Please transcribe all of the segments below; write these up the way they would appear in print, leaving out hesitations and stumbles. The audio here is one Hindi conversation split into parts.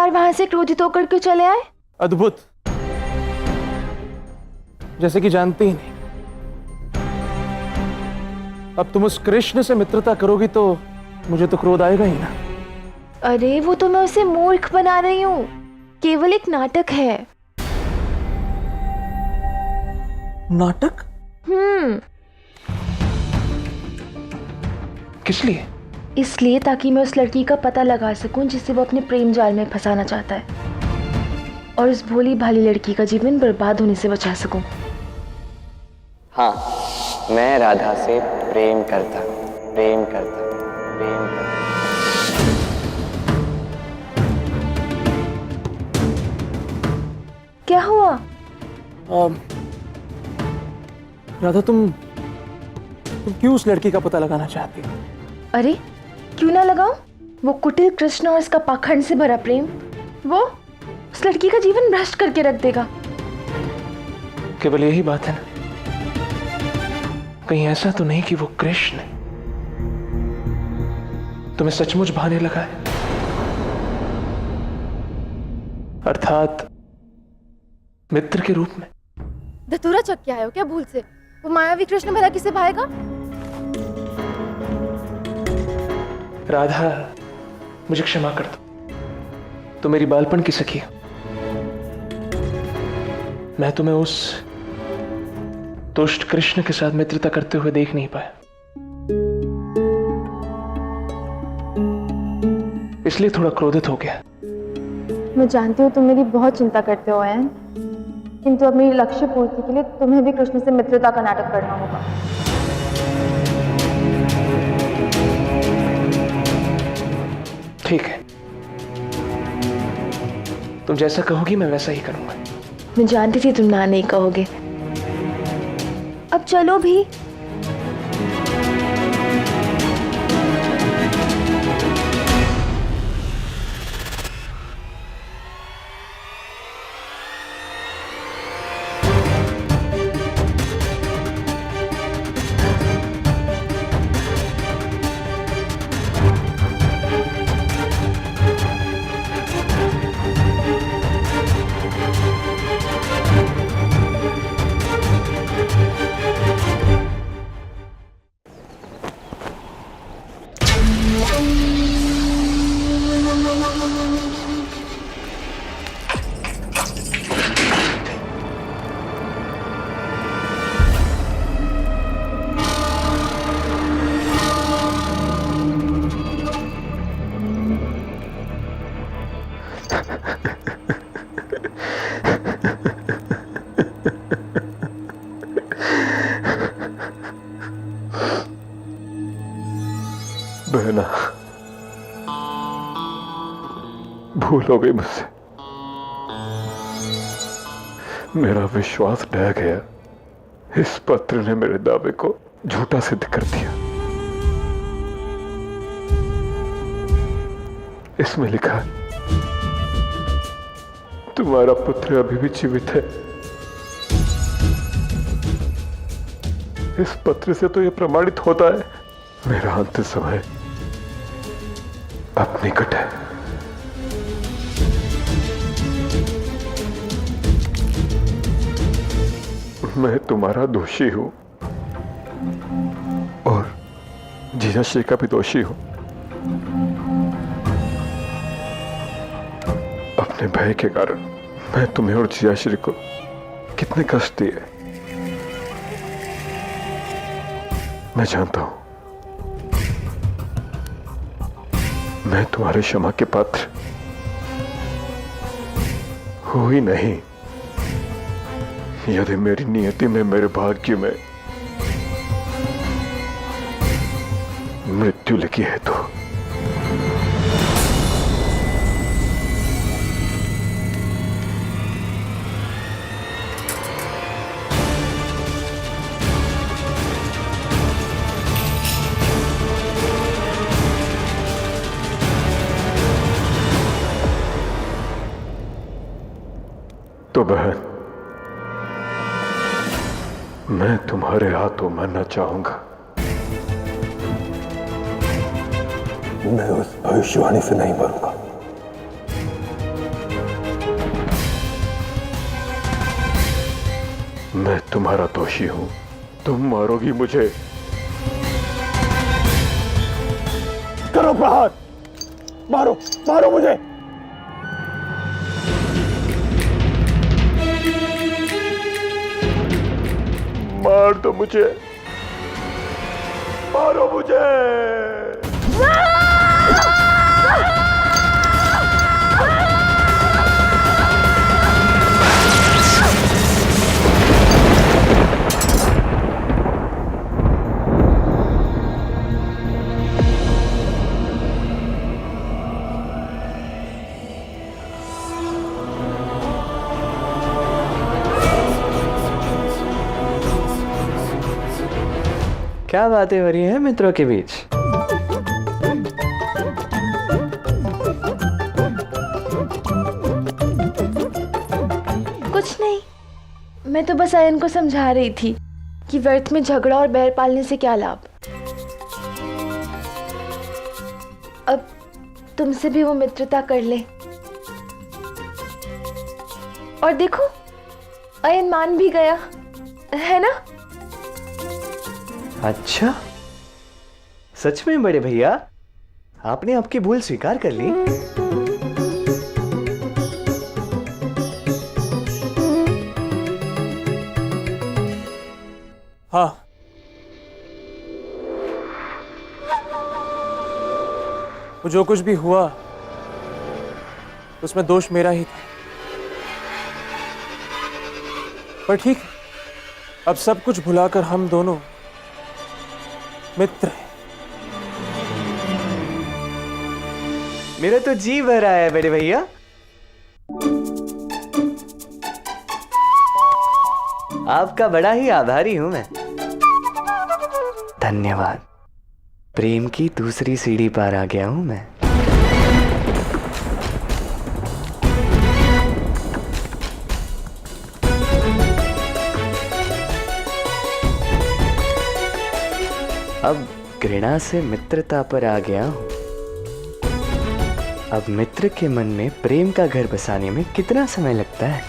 बार वहां से क्रोधित होकर क्यों चले आए? अद्भुत, जैसे कि जानते ही नहीं। अब तुम उस कृष्ण से मित्रता करोगी तो मुझे तो क्रोध आएगा ही ना। अरे वो तो मैं उसे मूर्ख बना रही हूँ, केवल एक नाटक है। नाटक? किस लिए? इसलिए ताकि मैं उस लड़की का पता लगा सकूं जिसे वो अपने प्रेम जाल में फंसाना चाहता है, और उस भोली भाली लड़की का जीवन बर्बाद होने से बचा सकूं। हाँ, मैं राधा से प्रेम करता हूँ, प्रेम करता हूँ, प्रेम करता हूँ। क्या हुआ? राधा, तुम क्यों उस लड़की का पता लगाना चाहती हो? अरे क्यों ना लगाऊं? वो कुटिल कृष्ण और उसका पाखंड से भरा प्रेम, वो उस लड़की का जीवन भ्रष्ट करके रख देगा। केवल यही बात है ना? कहीं ऐसा तो नहीं कि वो कृष्ण तुम्हें सचमुच भाने लगा है? अर्थात मित्र के रूप में। धतूरा चक के आए हो क्या भूल से? वो मायावी कृष्ण भला किसे भाएगा? राधा, मुझे क्षमा कर दो, तो मेरी बालपन की सखी हो। मैं तुम्हें उस दुष्ट कृष्ण के साथ मित्रता करते हुए देख नहीं पाया, इसलिए थोड़ा क्रोधित हो गया। मैं जानती हूँ तुम मेरी बहुत चिंता करते हो ऐन, किंतु अब मेरी लक्ष्य पूर्ति के लिए तुम्हें भी कृष्ण से मित्रता का नाटक करना होगा। ठीक है, तुम जैसा कहोगी मैं वैसा ही करूंगा। मैं जानती थी तुम ना नहीं कहोगे। अब चलो भी। बहना, भूल हो गई मुझसे। मेरा विश्वास ढह गया। इस पत्र ने मेरे दावे को झूठा सिद्ध कर दिया। इसमें लिखा है, तुम्हारा पुत्र अभी भी जीवित है। इस पत्र से तो यह प्रमाणित होता है मेरा अंतिम समय अब निकट है। मैं तुम्हारा दोषी हूं और जीजाश्री का भी दोषी हूं। अपने भय के कारण मैं तुम्हें और जीजाश्री को कितने कष्ट दिए मैं जानता हूं। मैं तुम्हारे क्षमा के पात्र हूं ही नहीं। यदि मेरी नियति में, मेरे भाग्य में मृत्यु लिखी है तो बहन, मैं तुम्हारे हाथों मरना चाहूंगा। मैं उस भविष्यवाणी से नहीं मरूंगा। मैं तुम्हारा दोषी हूं, तुम मारोगी मुझे। करो प्रहार, मारो मारो मुझे। मार दो मुझे, मारो मुझे। क्या बातें हो रही हैं मित्रों के बीच? कुछ नहीं, मैं तो बस अयन को समझा रही थी कि व्यर्थ में झगड़ा और बैर पालने से क्या लाभ। अब तुमसे भी वो मित्रता कर ले। और देखो, अयन मान भी गया है ना। अच्छा, सच में बड़े भैया, आपने आपकी भूल स्वीकार कर ली? हाँ, वो जो कुछ भी हुआ उसमें दोष मेरा ही था। पर ठीक, अब सब कुछ भुलाकर हम दोनों मित्र हैं। मेरा तो जी भर रहा है बड़े भैया। आपका बड़ा ही आभारी हूं मैं। धन्यवाद। प्रेम की दूसरी सीढ़ी पार आ गया हूं मैं। अब घृणा से मित्रता पर आ गया हूं। अब मित्र के मन में प्रेम का घर बसाने में कितना समय लगता है।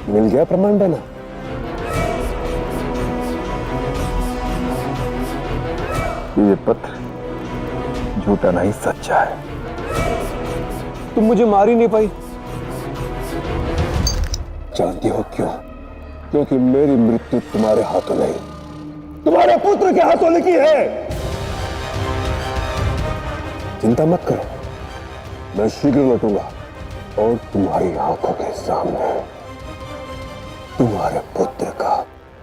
मिल गया प्रमाण बना। ये पत्र झूठा नहीं, सच्चा है। तुम मुझे मार ही नहीं पाई। जानती हो क्यों? क्योंकि मेरी मृत्यु तुम्हारे हाथों नहीं, तुम्हारे पुत्र के हाथों लिखी है। चिंता मत करो, मैं शीघ्र लौटूंगा और तुम्हारी आंखों के सामने तुम्हारे पुत्र का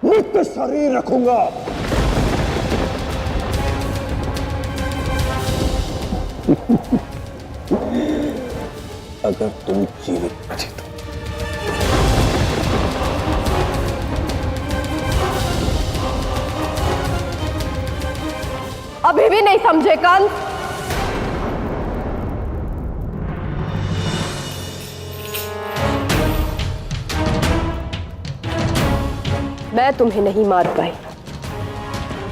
मृत शरीर रखूंगा। अगर तुम जीवित बचे तो। अभी भी नहीं समझे कंस? मैं तुम्हें नहीं मार पाई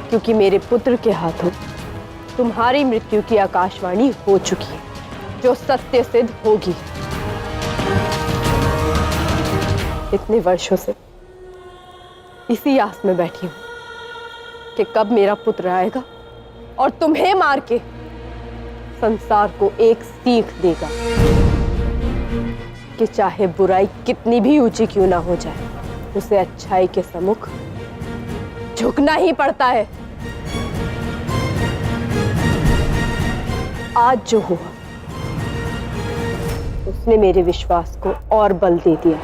क्योंकि मेरे पुत्र के हाथों तुम्हारी मृत्यु की आकाशवाणी हो चुकी है, जो सत्य सिद्ध होगी। इतने वर्षों से इसी आस में बैठी हूं कि कब मेरा पुत्र आएगा और तुम्हें मार के संसार को एक सीख देगा कि चाहे बुराई कितनी भी ऊंची क्यों ना हो जाए, उसे अच्छाई के सम्मुख झुकना ही पड़ता है। आज जो हुआ उसने मेरे विश्वास को और बल दे दिया।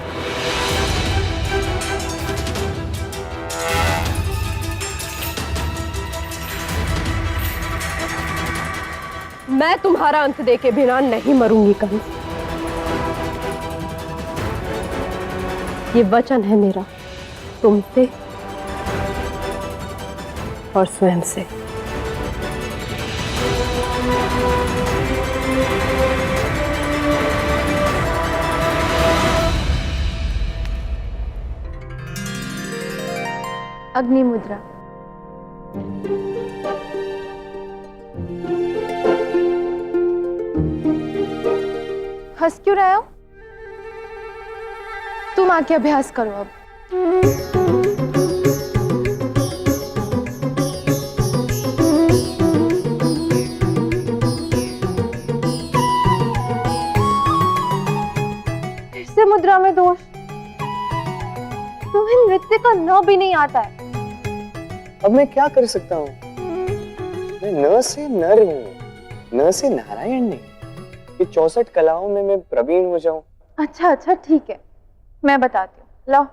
मैं तुम्हारा अंत देके बिना नहीं मरूंगी कंस। ये वचन है मेरा तुमसे और स्वयं से। अग्नि मुद्रा। हंस क्यों रहे हो? तुम आके अभ्यास करो अब। फिर से मुद्रा में दोष। तुम्हें नृत्य का न भी नहीं आता है। अब मैं क्या कर सकता हूँ? मैं न से नर हूँ, न से नारायण नहीं। ये 64 कलाओं में मैं प्रवीण हो जाऊं। अच्छा अच्छा ठीक है, मैं बताती हूँ। लो।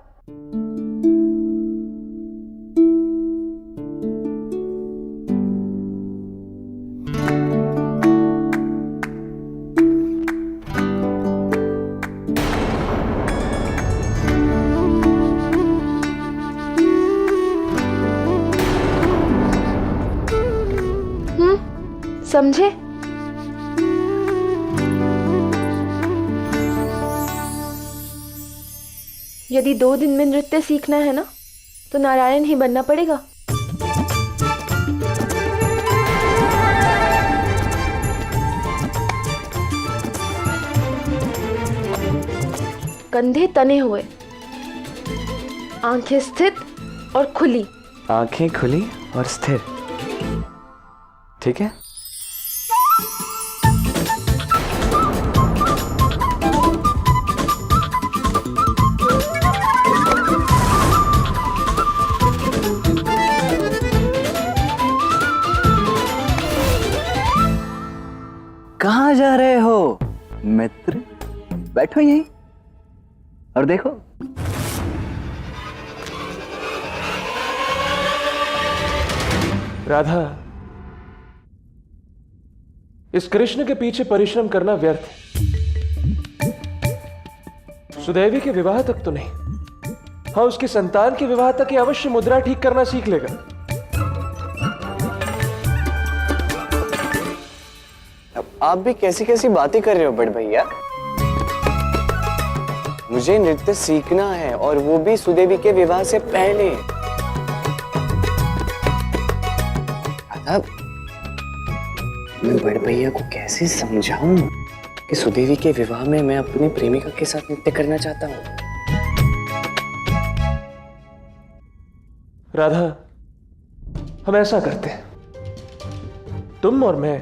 समझे? यदि 2 दिन में नृत्य सीखना है ना, तो नारायण ही बनना पड़ेगा। कंधे तने हुए, आंखें स्थित और खुली। आंखें खुली और स्थिर, ठीक है? कहाँ जा रहे हो मित्र? बैठो यहीं और देखो। राधा, इस कृष्ण के पीछे परिश्रम करना व्यर्थ है। सुदेवी के विवाह तक तो नहीं, हाँ उसकी संतान के विवाह तक ये अवश्य मुद्रा ठीक करना सीख लेगा। आप भी कैसी कैसी बातें कर रहे हो बड़ भैया? मुझे नृत्य सीखना है और वो भी सुदेवी के विवाह से पहले। अब मैं बड़ भैया को कैसे समझाऊं कि सुदेवी के विवाह में मैं अपनी प्रेमिका के साथ नृत्य करना चाहता हूं। राधा, हम ऐसा करते हैं, तुम और मैं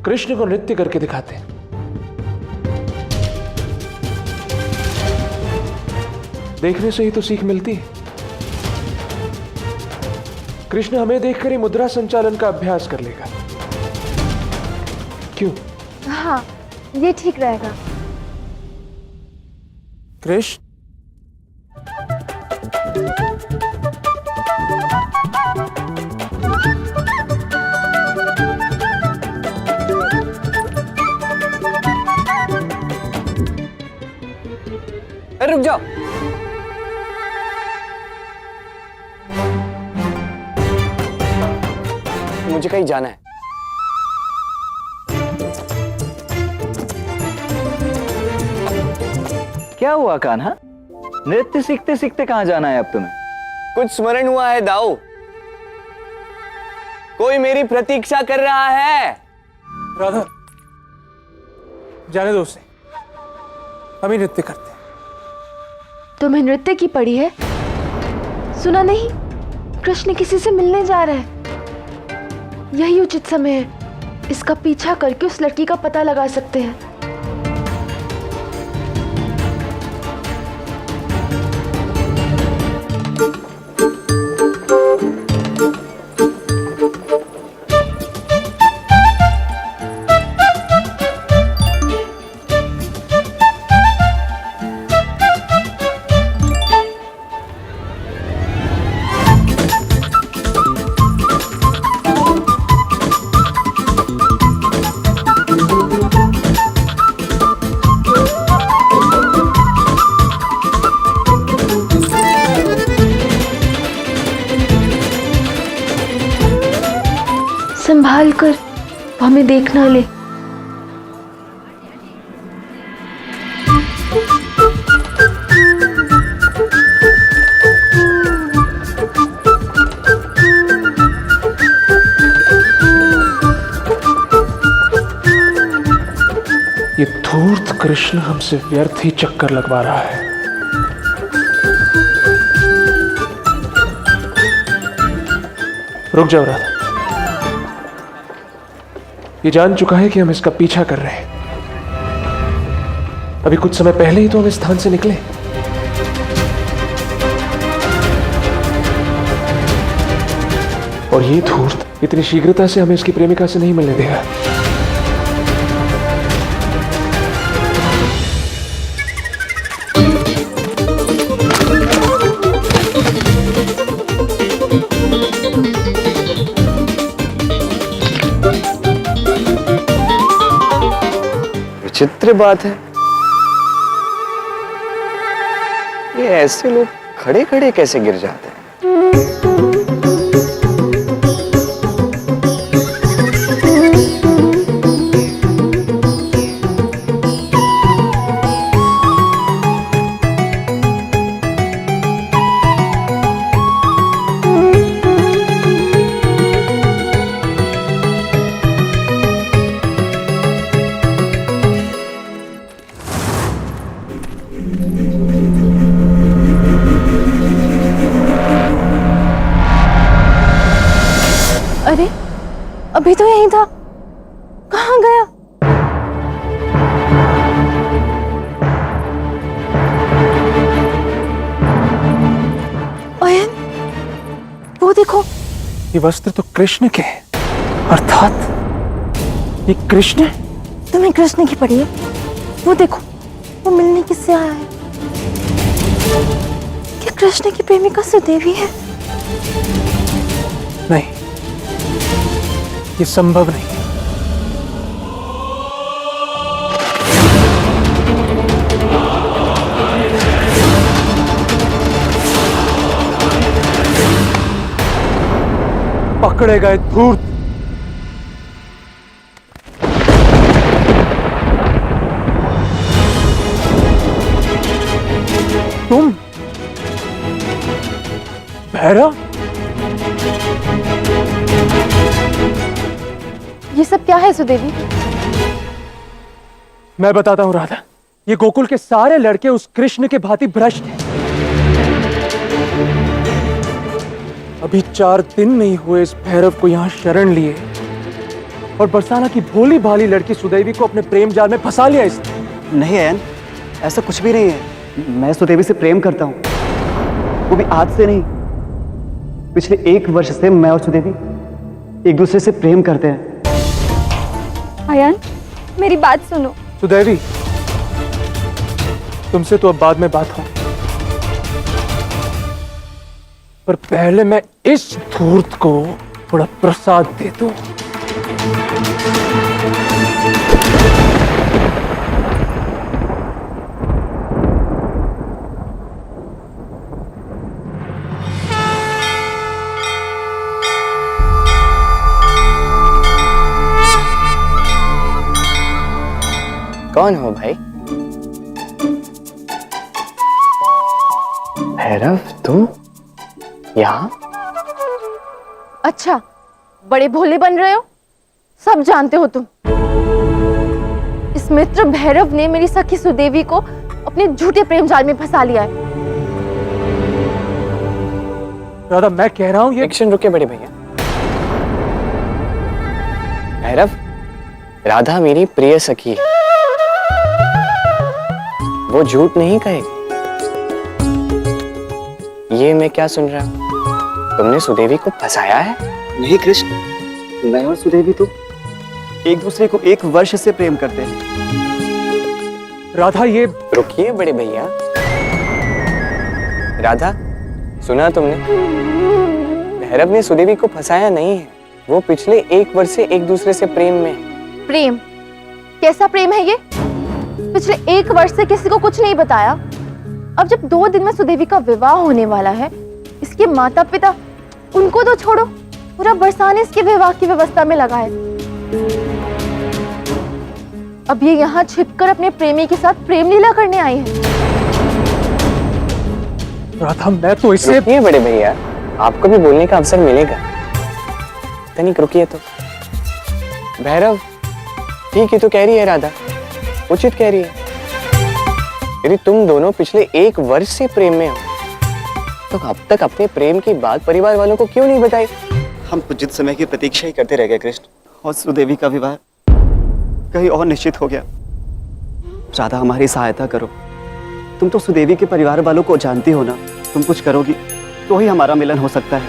कृष्ण को नृत्य करके दिखाते हैं। देखने से ही तो सीख मिलती है। कृष्ण हमें देखकर ही मुद्रा संचालन का अभ्यास कर लेगा। क्यों? हाँ, ये ठीक रहेगा। कृष्ण, रुक जाओ। मुझे कहीं जाना है। क्या हुआ कान्हा? नृत्य सीखते सीखते कहां जाना है अब तुम्हें? कुछ स्मरण हुआ है दाऊ। कोई मेरी प्रतीक्षा कर रहा है। राधा, जाने दो उसे। हम ही नृत्य करते हैं। तुम्हें नृत्य की पड़ी है? सुना नहीं, कृष्ण किसी से मिलने जा रहा है। यही उचित समय है। इसका पीछा करके उस लड़की का पता लगा सकते हैं। संभाल कर, हमें देख ना ले। कृष्ण हमसे व्यर्थ ही चक्कर लगवा रहा है। रुक जाओ राधा। ये जान चुका है कि हम इसका पीछा कर रहे हैं। अभी कुछ समय पहले ही तो हम इस स्थान से निकले। और ये धूर्त इतनी शीघ्रता से हमें इसकी प्रेमिका से नहीं मिलने देगा। विचित्र बात है, ये ऐसे लोग खड़े खड़े कैसे गिर जाते हैं? अरे अभी तो यहीं था, कहाँ गया? अयन, वो देखो। ये वस्त्र तो कृष्ण के हैं, अर्थात ये कृष्ण है। तुम्हें कृष्ण की पड़ी है? वो देखो, वो मिलने किससे आया है? क्या कृष्ण की प्रेमिका सुदेवी है? नहीं, ये संभव नहीं। पकड़े गए धूर्त। तुम भैरव? ये सब क्या है सुदेवी? मैं बताता हूं राधा, ये गोकुल के सारे लड़के उस कृष्ण के भांति भ्रष्ट हैं। अभी 4 दिन नहीं हुए इस भैरव को यहां शरण लिए और बरसाना की भोली भाली लड़की सुदेवी को अपने प्रेम जाल में फंसा लिया इसने। नहीं अयन, ऐसा कुछ भी नहीं है। मैं सुदेवी से प्रेम करता हूं, वो भी आज से नहीं। पिछले 1 वर्ष से मैं और सुदेवी एक दूसरे से प्रेम करते हैं। अयन, मेरी बात सुनो। सुदेवी, तुमसे तो अब बाद में बात हो, पर पहले मैं इस धूर्त को थोड़ा प्रसाद दे दूं। कौन हो भाई? भैरव, तुम यहाँ? अच्छा, बड़े भोले बन रहे हो, सब जानते हो तुम। इस मित्र भैरव ने मेरी सखी सुदेवी को अपने झूठे प्रेम जाल में फंसा लिया है। राधा, मैं कह रहा हूं ये। एक्शन रुके बड़े भैया। भैरव, राधा मेरी प्रिय सखी है, वो झूठ नहीं कहेगी। ये मैं क्या सुन रहा हूं? तुमने सुदेवी को फंसाया है? नहीं कृष्ण, मैं और सुदेवी तो एक दूसरे को 1 वर्ष से प्रेम करते हैं। राधा, ये रुकिए बड़े भैया। राधा, सुना तुमने? भैरव ने सुदेवी को फंसाया नहीं है, वो पिछले 1 वर्ष से एक दूसरे से प्रेम में है। प्रेम? कैसा प्रेम है ये? पिछले 1 वर्ष से किसी को कुछ नहीं बताया। अब जब 2 दिन में सुदेवी का विवाह होने वाला है, इसके माता पिता, उनको तो छोड़ो, पूरा बरसाने इसके विवाह की व्यवस्था में लगा है। अब ये यहाँ छिपकर अपने प्रेमी के साथ प्रेम लीला करने आई है। राधा, मैं तो इसे। रुकिए बड़े भैया, आपको भी बोलने का अवसर मिलेगा। तनिक रुकिए तो। भैरव, ठीक ही तो कह रही है राधा, उचित कह रही है। यदि तुम दोनों पिछले 1 वर्ष से प्रेम में हो तो अब तक अपने प्रेम की बात परिवार वालों को क्यों नहीं बताई? हम कुछ समय की प्रतीक्षा ही करते रह गए कृष्ण, और सुदेवी का विवाह कहीं और निश्चित हो गया। राधा, हमारी सहायता करो। तुम तो सुदेवी के परिवार वालों को जानती हो ना, तुम कुछ करोगी तो ही हमारा मिलन हो सकता है।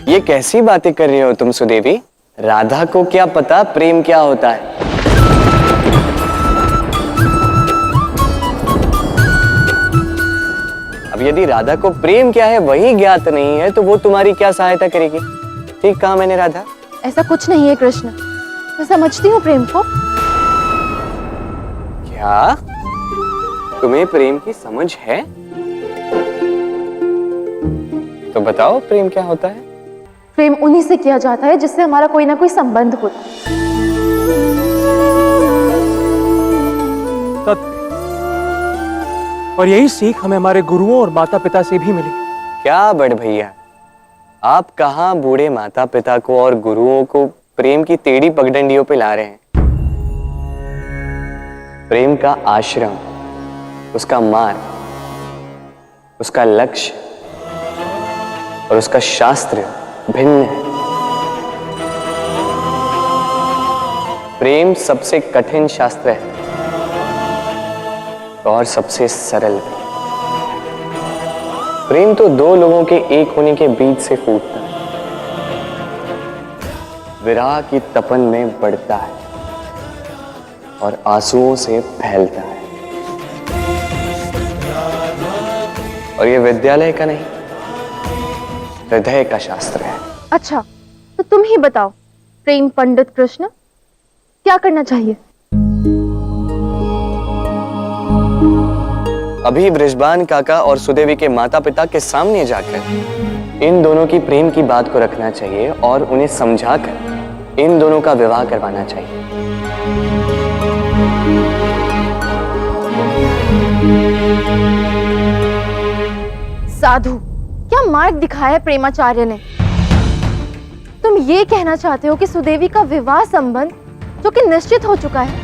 ये कैसी बातें कर रही हो तुम सुदेवी? राधा को क्या पता प्रेम क्या होता है? अब यदि राधा को प्रेम क्या है वही ज्ञात नहीं है तो वो तुम्हारी क्या सहायता करेगी? ठीक कहा मैंने राधा? ऐसा कुछ नहीं है कृष्ण, मैं समझती हूँ प्रेम को। क्या तुम्हें प्रेम की समझ है? तो बताओ प्रेम क्या होता है? प्रेम उन्हीं से किया जाता है जिससे हमारा कोई ना कोई संबंध होता है। सत्य। और यही सीख हमें हमारे गुरुओं और माता पिता से भी मिली। क्या बड़ भैया, आप कहाँ बूढ़े माता पिता को और गुरुओं को प्रेम की टेढ़ी पगडंडियों पे ला रहे हैं? प्रेम का आश्रम, उसका मार्ग, उसका लक्ष्य और उसका शास्त्र भिन्न है। प्रेम सबसे कठिन शास्त्र है और सबसे सरल भी। प्रेम तो 2 लोगों के एक होने के बीच से फूटता है, विरह की तपन में बढ़ता है और आंसुओं से फैलता है। और ये विद्यालय का नहीं, हृदय का शास्त्र है। अच्छा, तो तुम ही बताओ प्रेम पंडित कृष्ण, क्या करना चाहिए? अभी बृषभान काका और सुदेवी के माता पिता के सामने जाकर इन दोनों की प्रेम की बात को रखना चाहिए और उन्हें समझाकर इन दोनों का विवाह करवाना चाहिए। साधु, क्या मार्ग दिखाया है प्रेमाचार्य ने? तुम ये कहना चाहते हो कि सुदेवी का विवाह संबंध जो कि निश्चित हो चुका है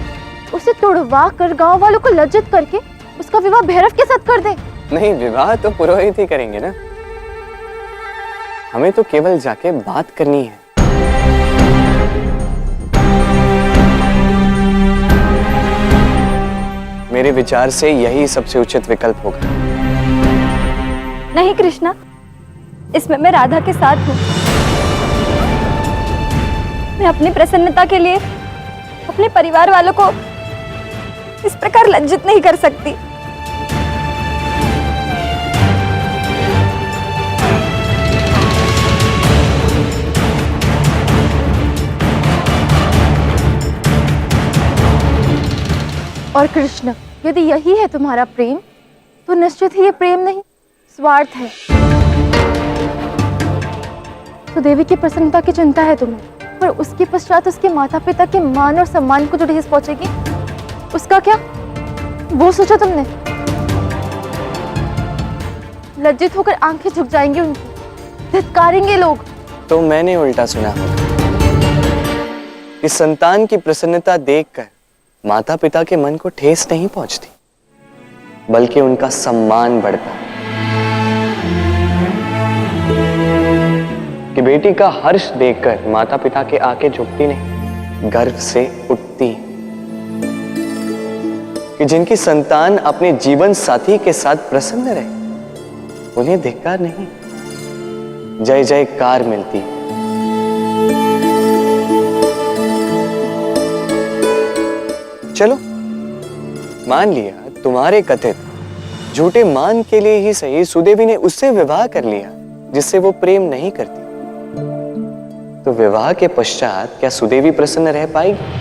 उसे तोड़वा कर गांव वालों को लज्जित करके उसका विवाह भैरव के साथ कर दे? नहीं, विवाह तो पुरोहित ही करेंगे ना। हमें तो केवल जाके बात करनी है। मेरे विचार से यही सबसे उचित विकल्प होगा। नहीं कृष्णा, इसमें मैं राधा के साथ हूँ। मैं अपनी प्रसन्नता के लिए अपने परिवार वालों को इस प्रकार लज्जित नहीं कर सकती। और कृष्ण, यदि यही है तुम्हारा प्रेम तो निश्चित ही ये प्रेम नहीं, स्वार्थ है। तो देवी की प्रसन्नता की चिंता है तुम्हें, पर उसके पश्चात उसके माता पिता के मान और सम्मान को जो ठेस पहुंचेगी उसका क्या, वो सोचा तुमने? लज्जित होकर आंखें झुक जाएंगी उनकी, धिक्कारेंगे लोग। तो मैंने उल्टा सुना कि संतान की प्रसन्नता देखकर माता पिता के मन को ठेस नहीं पहुंचती, बल्कि उनका सम्मान बढ़ता है। कि बेटी का हर्ष देखकर माता पिता के आंखें झुकती नहीं, गर्व से उठती। कि जिनकी संतान अपने जीवन साथी के साथ प्रसन्न रहे उन्हें धिक्कार नहीं, जय जयकार मिलती। चलो मान लिया तुम्हारे कथित झूठे मान के लिए ही सही सुदेवी ने उससे विवाह कर लिया जिससे वो प्रेम नहीं करती, तो विवाह के पश्चात क्या सुदेवी प्रसन्न रह पाएगी?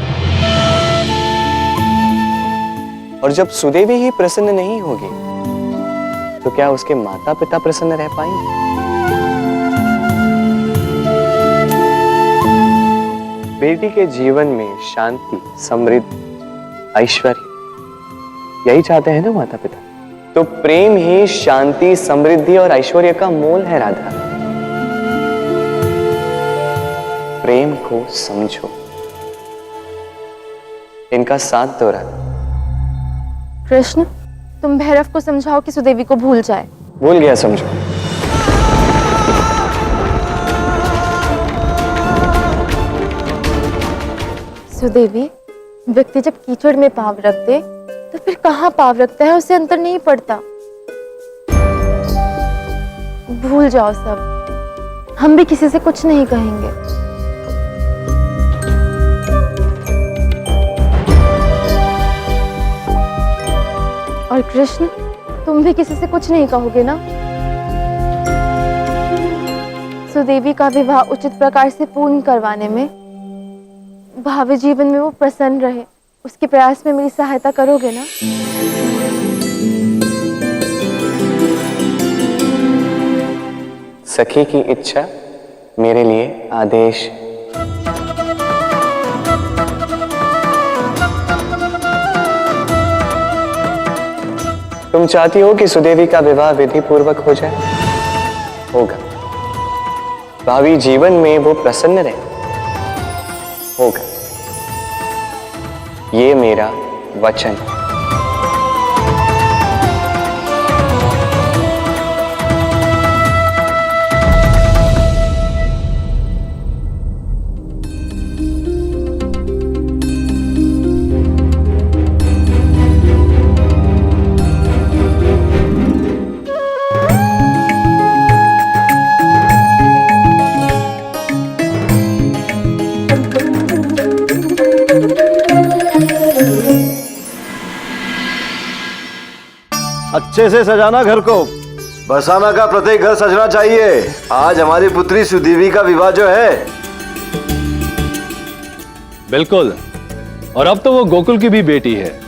और जब सुदेवी ही प्रसन्न नहीं होगी तो क्या उसके माता पिता प्रसन्न रह पाएंगे? बेटी के जीवन में शांति, समृद्धि, ऐश्वर्य, यही चाहते हैं ना माता पिता? तो प्रेम ही शांति, समृद्धि और ऐश्वर्य का मूल है राधा। प्रेम को समझो, इनका साथ दो राधा। कृष्ण, तुम भैरव को समझाओ कि सुदेवी को भूल जाए। भूल गया समझो। सुदेवी, व्यक्ति जब कीचड़ में पाँव रख दे तो फिर कहाँ पाँव रखता है उसे अंतर नहीं पड़ता। भूल जाओ सब, हम भी किसी से कुछ नहीं कहेंगे। और कृष्ण, तुम भी किसी से कुछ नहीं कहोगे ना? सुदेवी का विवाह उचित प्रकार से पूर्ण करवाने में, भावी जीवन में वो प्रसन्न रहे, उसके प्रयास में मेरी सहायता करोगे ना? सखी की इच्छा मेरे लिए आदेश। तुम चाहती हो कि सुदेवी का विवाह विधि पूर्वक हो जाए? होगा। भावी जीवन में वो प्रसन्न रहे? होगा। ये मेरा वचन। अच्छे से सजाना घर को। बरसाना का प्रत्येक घर सजना चाहिए। आज हमारी पुत्री सुदेवी का विवाह जो है। बिल्कुल, और अब तो वो गोकुल की भी बेटी है।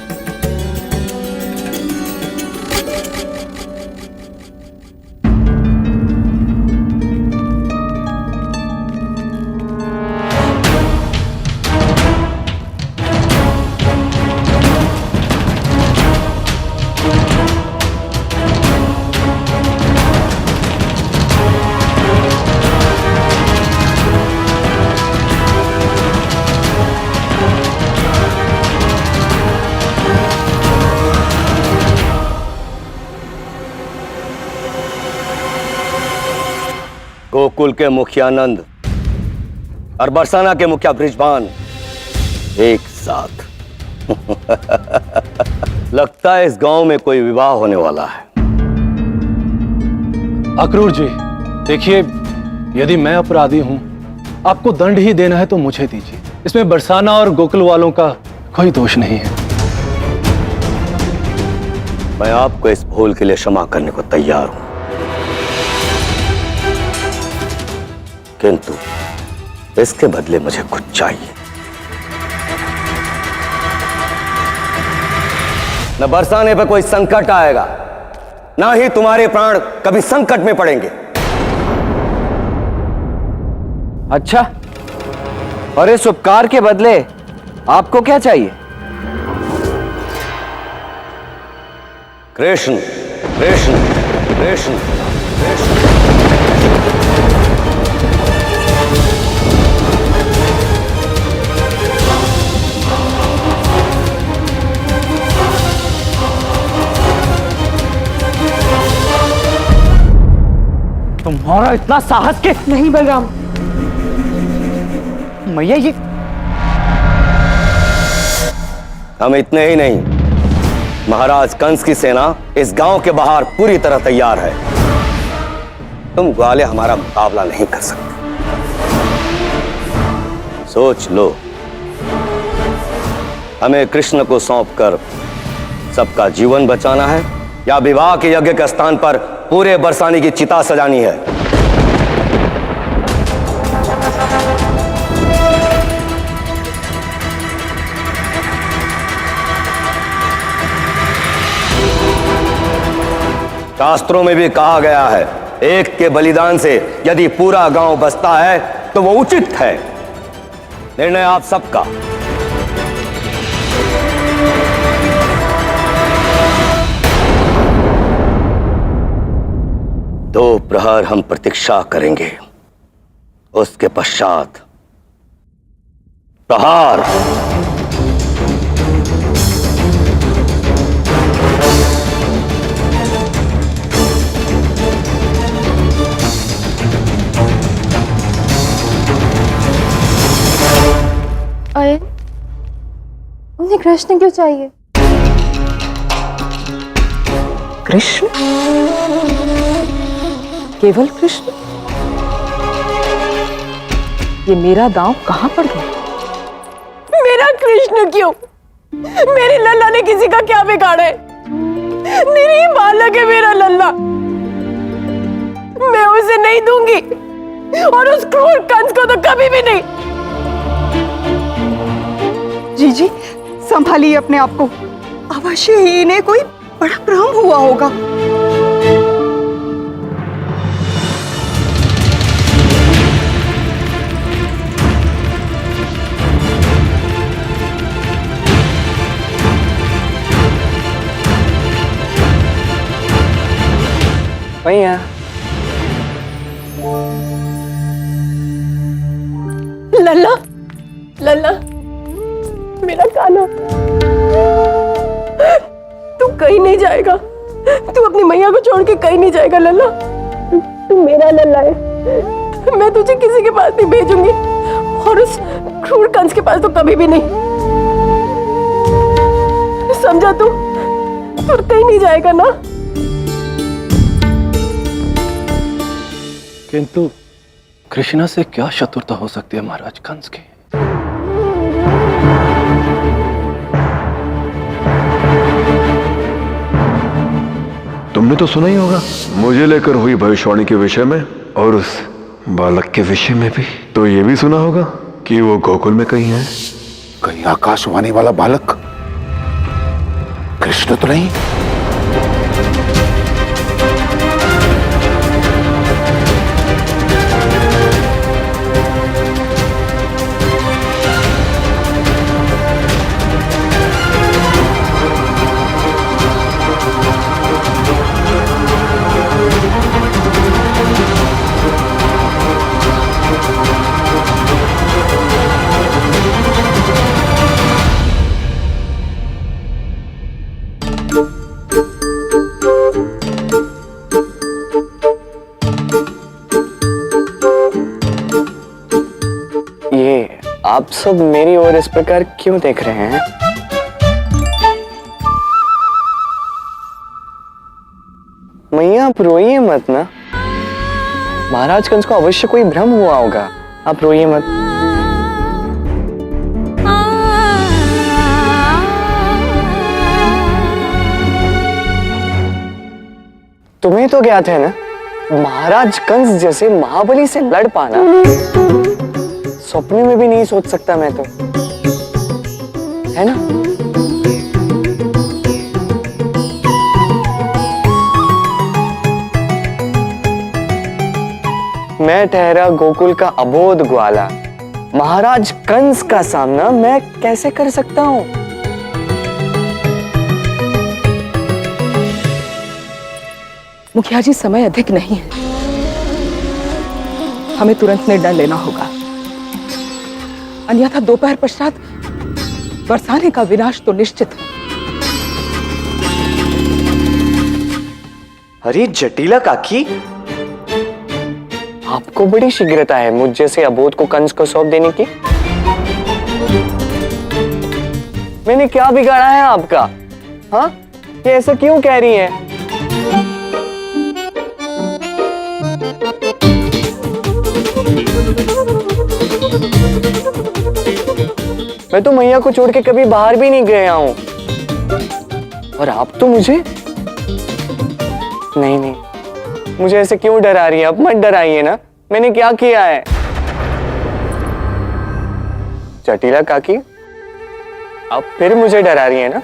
गोकुल के मुखिया नंद और बरसाना के मुखिया बृजभान एक साथ। लगता है इस गांव में कोई विवाह होने वाला है। अक्रूर जी, देखिए, यदि मैं अपराधी हूं, आपको दंड ही देना है तो मुझे दीजिए। इसमें बरसाना और गोकुल वालों का कोई दोष नहीं है। मैं आपको इस भूल के लिए क्षमा करने को तैयार हूं, किंतु इसके बदले मुझे कुछ चाहिए। न बरसाने पे कोई संकट आएगा, ना ही तुम्हारे प्राण कभी संकट में पड़ेंगे। अच्छा, और इस उपकार के बदले आपको क्या चाहिए? कृष्ण कृष्ण कृष्ण कृष्ण। तुम्हारा इतना साहस के? नहीं बलराम, मैया ये हम इतने ही नहीं, महाराज कंस की सेना इस गांव के बाहर पूरी तरह तैयार है। तुम ग्वाले हमारा मुकाबला नहीं कर सकते। सोच लो, हमें कृष्ण को सौंपकर सबका जीवन बचाना है या विवाह के यज्ञ के स्थान पर पूरे बरसाने की चिता सजानी है। शास्त्रों में भी कहा गया है, एक के बलिदान से यदि पूरा गांव बसता है तो वो उचित है। निर्णय आप सबका। दो प्रहर हम प्रतीक्षा करेंगे, उसके पश्चात प्रहार। तुम्हें कृष्ण क्यों चाहिए? कृष्ण? केवल कृष्ण? ये मेरा दांव कहां पड़ गया? मेरा कृष्ण क्यों? मेरी लल्ला ने किसी का क्या बिगाड़ा है? मेरी बालक है मेरा लल्ला, मैं उसे नहीं दूंगी, और उस क्रूर कंस को तो कभी भी नहीं। जीजी, संभालिए अपने आप को। अवश्य ही इन्हें कोई बड़ा भ्रम हुआ होगा। भैया, लल्ला, लल्ला, मेरा काना, तू कहीं नहीं जाएगा। तू अपनी मैया को छोड़ के कहीं नहीं जाएगा लल्ला। तू मेरा लल्ला है। मैं तुझे किसी के पास नहीं भेजूंगी, और उस क्रूर कंस के पास तो कभी भी नहीं। समझा तू? तू कहीं नहीं जाएगा ना? किंतु कृष्णा से क्या शत्रुता हो सकती है महाराज कंस की? तुमने तो सुना ही होगा मुझे लेकर हुई भविष्यवाणी के विषय में, और उस बालक के विषय में भी। तो ये भी सुना होगा कि वो गोकुल में कहीं है। कहीं आकाशवाणी वाला बालक कृष्ण तो नहीं? ये आप सब मेरी ओर इस प्रकार क्यों देख रहे हैं? मैया, आप रोइए मत ना। महाराज कंस को अवश्य कोई भ्रम हुआ होगा, आप रोइए मत। तुम्हें तो ज्ञात है ना, महाराज कंस जैसे महाबली से लड़ पाना सपने में भी नहीं सोच सकता मैं तो, है ना? मैं ठहरा गोकुल का अबोध ग्वाला, महाराज कंस का सामना मैं कैसे कर सकता हूं? मुखिया जी, समय अधिक नहीं है, हमें तुरंत निर्णय लेना होगा, अन्यथा दोपहर पश्चात बरसाने का विनाश तो निश्चित है। अरे जटिला काकी, आपको बड़ी शीघ्रता है मुझ जैसे अबोध को कंस को सौंप देने की। मैंने क्या बिगाड़ा है आपका? हाँ, ये ऐसा क्यों कह रही हैं? मैं तो मैया को छोड़ के कभी बाहर भी नहीं गया हूं, और आप तो मुझे नहीं, मुझे ऐसे क्यों डरा रही है? अब मत डराइए ना, मैंने क्या किया है? जटिला काकी, अब फिर मुझे डरा रही है ना?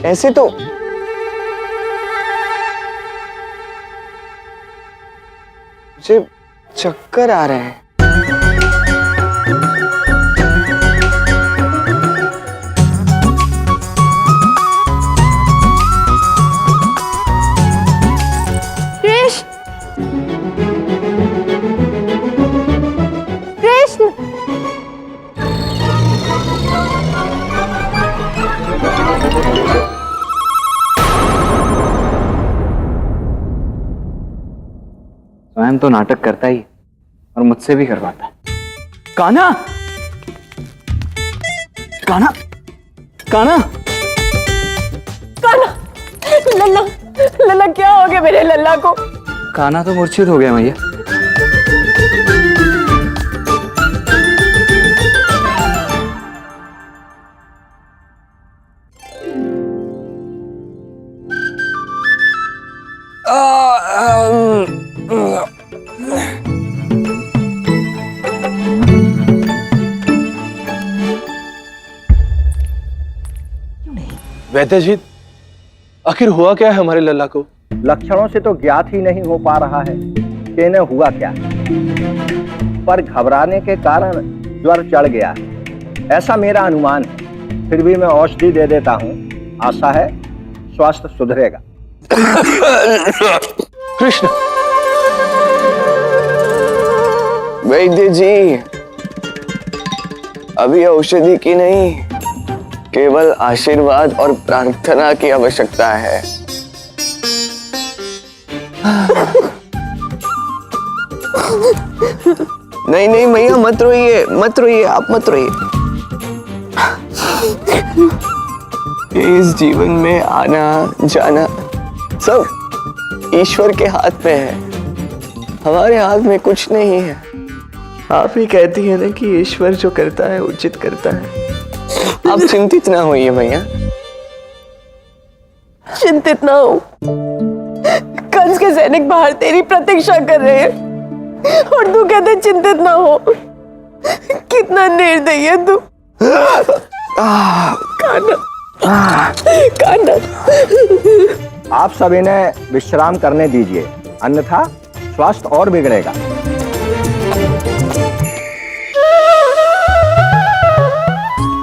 ऐसे तो मुझे चक्कर आ रहे हैं। कृष्ण, आयन तो नाटक करता ही और मुझसे भी करवाता है। कान्हा, कान्हा, कान्हा, कान्हा, लल्ला, लल्ला क्या हो गया मेरे लल्ला को? कान्हा तो मूर्छित हो गया मैया। वैद्य जी, आखिर हुआ क्या है हमारे लल्ला को? लक्षणों से तो ज्ञात ही नहीं हो पा रहा है कि इन्हें हुआ क्या, पर घबराने के कारण ज्वर चढ़ गया है, ऐसा मेरा अनुमान है। फिर भी मैं औषधि दे देता हूँ, आशा है स्वास्थ्य सुधरेगा। कृष्ण, वैद्य जी, अभी औषधि की नहीं, केवल आशीर्वाद और प्रार्थना की आवश्यकता है। नहीं नहीं मैया, मत रोइए, मत रोइए, आप मत रोइए। इस जीवन में आना जाना सब ईश्वर के हाथ में है, हमारे हाथ में कुछ नहीं है। आप ही कहती है ना कि ईश्वर जो करता है उचित करता है। आप चिंतित ना होइए भैया। चिंतित ना हो, कंस के सैनिक बाहर तेरी प्रतीक्षा कर रहे हैं और तू कहते चिंतित ना हो। कितना निर्दयी है तू। कान्हा, कान्हा, आप सब इन्हें विश्राम करने दीजिए, अन्यथा स्वास्थ्य और बिगड़ेगा।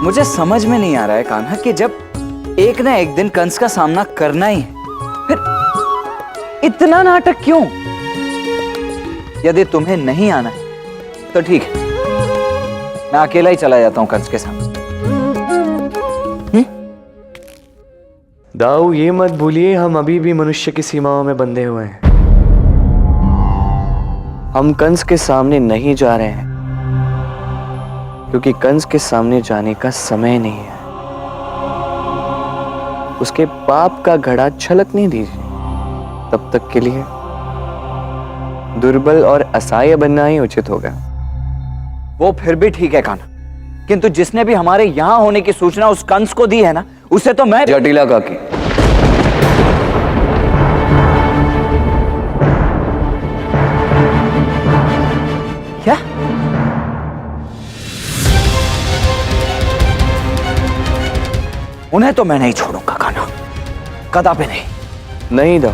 मुझे समझ में नहीं आ रहा है कान्हा कि जब एक ना एक दिन कंस का सामना करना ही है, फिर इतना नाटक क्यों? यदि तुम्हें नहीं आना है तो ठीक है, मैं अकेला ही चला जाता हूं कंस के सामने। दाऊ, ये मत भूलिए, हम अभी भी मनुष्य की सीमाओं में बंधे हुए हैं। हम कंस के सामने नहीं जा रहे हैं क्योंकि कंस के सामने जाने का समय नहीं है। उसके पाप का घड़ा छलकने दीजिए। तब तक के लिए दुर्बल और असहाय बनना ही उचित होगा। वो फिर भी ठीक है कान्हा, किंतु जिसने भी हमारे यहां होने की सूचना उस कंस को दी है ना, उसे तो मैं जटिला काकी, क्या? उन्हें तो मैं नहीं छोड़ूंगा कान्हा, कदापि नहीं। नहीं दाऊ,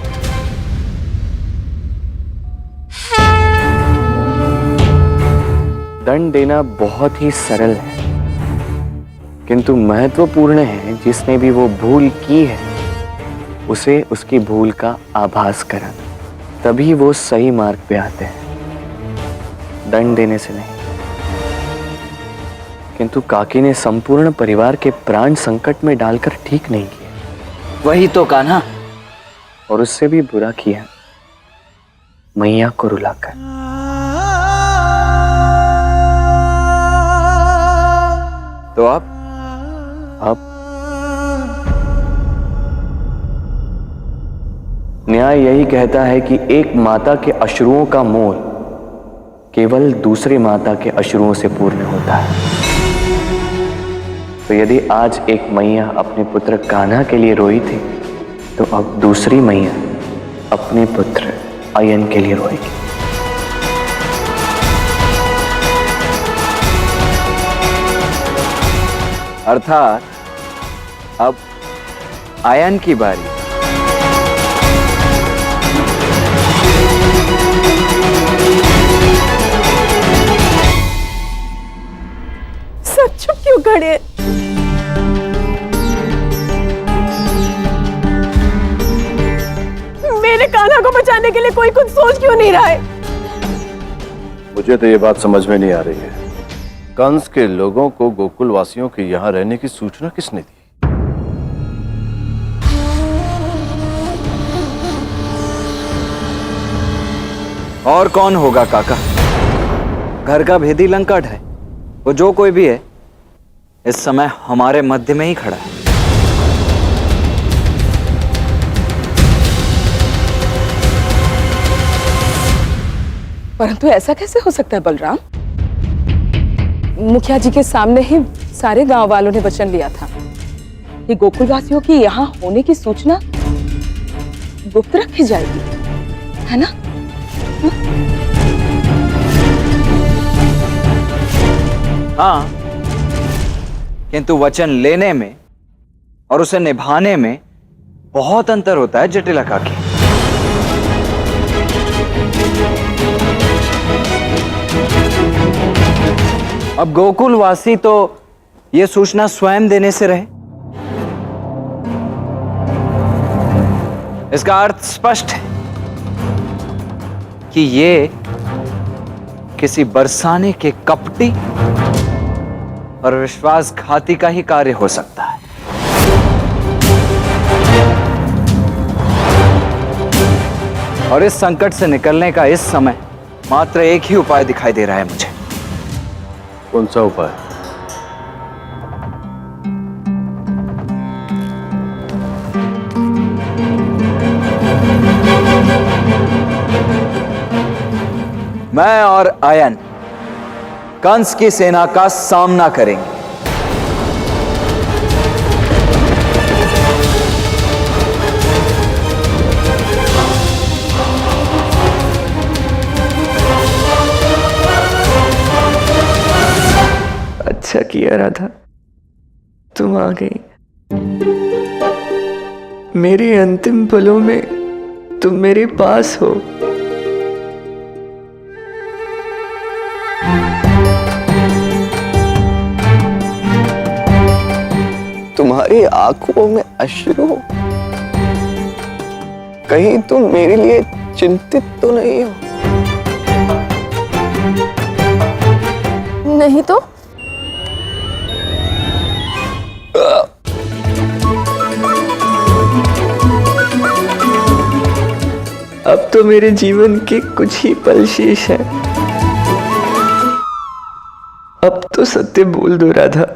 दंड देना बहुत ही सरल है, किंतु महत्वपूर्ण है जिसने भी वो भूल की है उसे उसकी भूल का आभास कराना, तभी वो सही मार्ग पे आते हैं, दंड देने से नहीं। किंतु काकी ने संपूर्ण परिवार के प्राण संकट में डालकर ठीक नहीं किया। वही तो कान्हा, और उससे भी बुरा किया, मैया को रुलाकर। तो अब न्याय यही कहता है कि एक माता के अश्रुओं का मोल केवल दूसरी माता के अश्रुओं से पूर्ण होता है। तो यदि आज एक मैया अपने पुत्र कान्हा के लिए रोई थी, तो अब दूसरी मैया अपने पुत्र आयन के लिए रोएगी। अर्थात अब आयन की बारी। सब चुप क्यों खड़े? मेरे कान्हा को बचाने के लिए कोई कुछ सोच क्यों नहीं रहा है? मुझे तो ये बात समझ में नहीं आ रही है, कंस के लोगों को गोकुल वासियों के यहाँ रहने की सूचना किसने दी? और कौन होगा काका? घर का भेदी लंकाट है। वो जो कोई भी है इस समय हमारे मध्य में ही खड़ा है। परंतु ऐसा कैसे हो सकता है बलराम? मुखिया जी के सामने ही सारे गांव वालों ने वचन लिया था कि गोकुलवासियों की यहाँ होने की सूचना गुप्त रखी जाएगी, है ना? हाँ, किंतु वचन लेने में और उसे निभाने में बहुत अंतर होता है जटिला काकी। अब गोकुलवासी तो ये सूचना स्वयं देने से रहे। इसका अर्थ स्पष्ट है कि ये किसी बरसाने के कपटी और विश्वासघाती का ही कार्य हो सकता है। और इस संकट से निकलने का इस समय मात्र एक ही उपाय दिखाई दे रहा है मुझे। कौन सा उपाय? मैं और आयन कंस की सेना का सामना करेंगे। अच्छा किया राधा, तुम आ गई। मेरे अंतिम पलों में तुम मेरे पास हो। तुम्हारी आंखों में अश्रु, कहीं तुम मेरे लिए चिंतित तो नहीं हो? नहीं तो? अब तो मेरे जीवन के कुछ ही पल शेष हैं। अब तो सत्य बोल दो राधा,